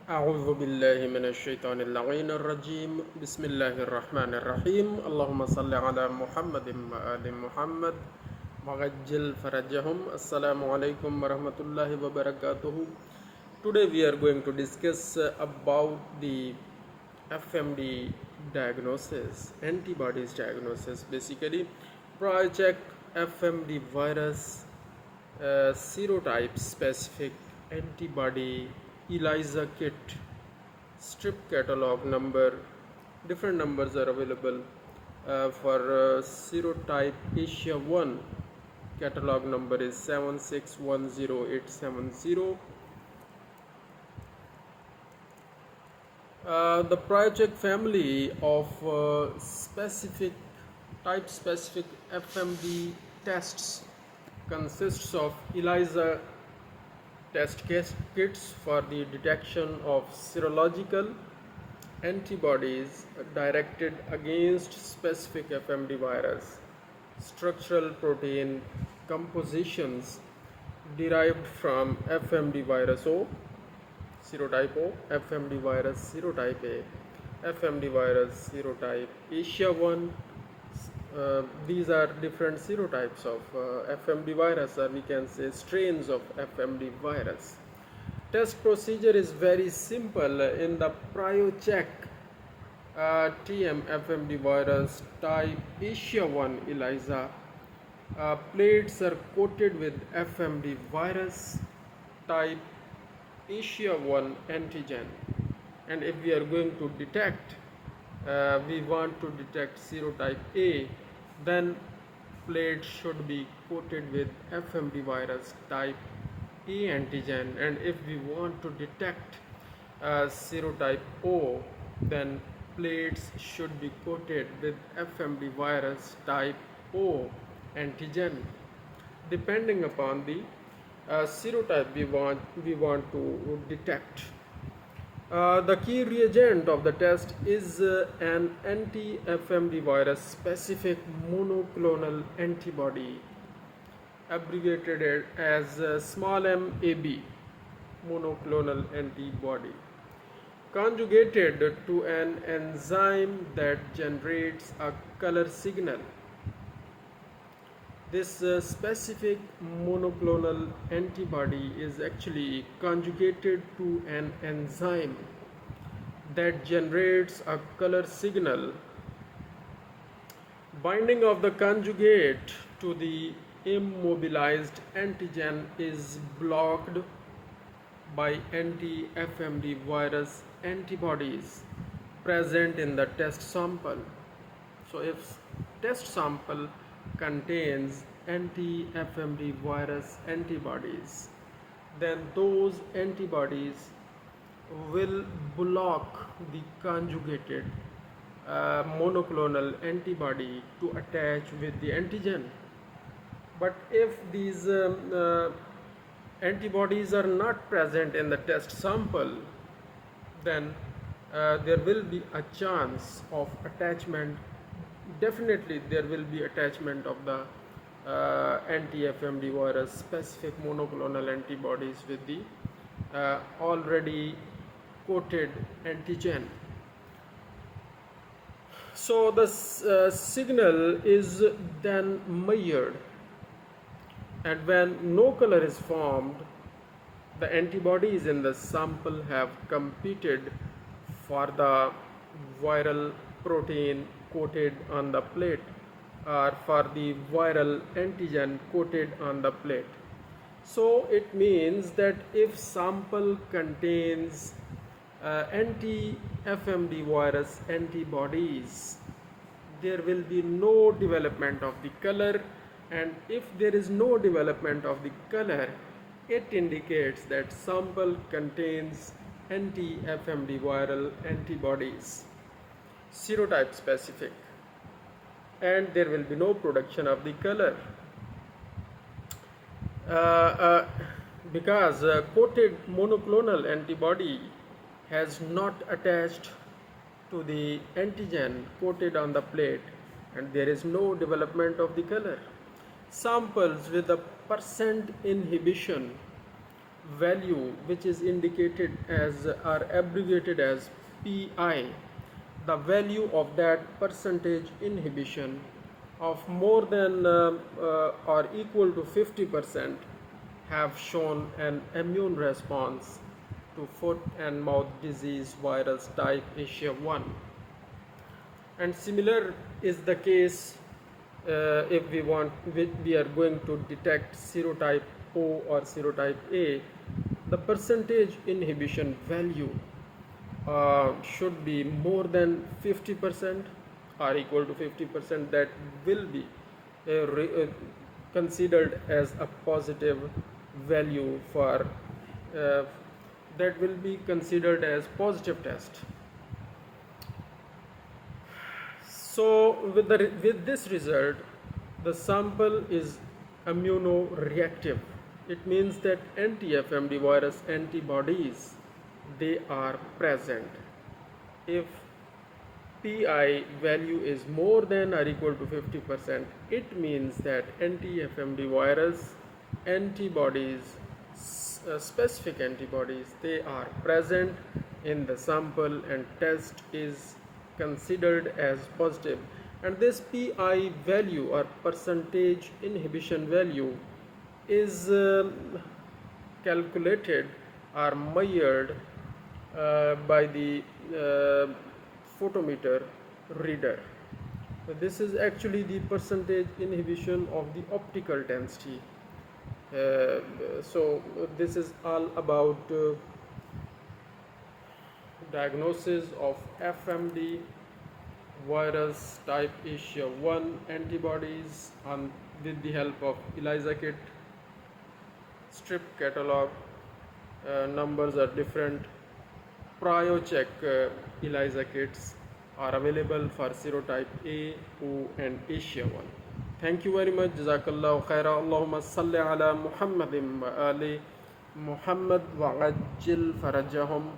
أعوذ بالله من الشيطان اللعين الرجيم بسم الله الرحمن الرحيم اللهم صل على محمد وآل محمد وعجل فرجهم السلام عليكم ورحمة الله وبركاته. Today we are going to discuss about the FMD diagnosis, antibodies diagnosis, basically PrioCHECK FMD virus, serotype specific antibody ELISA kit, strip catalog number. Different numbers are available for serotype Asia 1. Catalog number is 7610870. The PrioCHECK family of type-specific FMD tests consists of ELISA test kits for the detection of serological antibodies directed against specific FMD virus, structural protein compositions derived from FMD virus O, serotype O, FMD virus serotype A, FMD virus serotype Asia 1. These are different serotypes of FMD virus, or we can say strains of FMD virus. Test procedure is very simple. In the PrioCHECK TM FMD virus type Asia 1 ELISA, plates are coated with FMD virus type Asia 1 antigen, and if we are going to detect, we want to detect serotype A, then plate should be coated with FMD virus type A antigen, and if we want to detect serotype O, then plates should be coated with FMD virus type O antigen, depending upon the serotype we want to detect. The key reagent of the test is an anti-FMD virus specific monoclonal antibody, abbreviated as small MAB, monoclonal antibody, conjugated to an enzyme that generates a color signal. This specific monoclonal antibody is actually conjugated to an enzyme that generates a color signal. Binding of the conjugate to the immobilized antigen is blocked by anti-FMD virus antibodies present in the test sample. So if test sample contains anti-FMD virus antibodies, then those antibodies will block the conjugated monoclonal antibody to attach with the antigen. But if these antibodies are not present in the test sample, then there will be a chance of attachment. Definitely there will be attachment of the anti-FMD virus specific monoclonal antibodies with the already coated antigen. So the signal is then measured, and when no color is formed, the antibodies in the sample have competed for the viral protein coated on the plate, or for the viral antigen coated on the plate. So it means that if sample contains anti-FMD virus antibodies, there will be no development of the color, and if there is no development of the color, it indicates that sample contains anti-FMD viral antibodies, serotype specific, and there will be no production of the color because coated monoclonal antibody has not attached to the antigen coated on the plate, and there is no development of the color. Samples with a % inhibition value which is indicated as or abbreviated as PI, the value of that percentage inhibition of more than or equal to 50% have shown an immune response to foot and mouth disease virus type Asia 1. And similar is the case if we are going to detect serotype O or serotype A. The percentage inhibition value should be more than 50% or equal to 50%. That will be considered as a positive value for that will be considered as positive test. So with this result, the sample is immunoreactive. It means that anti-FMD virus antibodies, they are present. If PI value is more than or equal to 50%, it means that anti-FMD virus antibodies, specific antibodies, they are present in the sample and test is considered as positive. And this PI value or percentage inhibition value is calculated or measured by the photometer reader. So this is actually the percentage inhibition of the optical density. So this is all about diagnosis of FMD virus type Asia 1 antibodies with the help of ELISA kit. Strip catalog numbers are different. PrioCHECK ELISA kits are available for serotype A, O and Asia 1. Thank you very much. Jazakallahu khaira. Allahumma salli ala Muhammadin wa ali Muhammad wa ajil farajahum.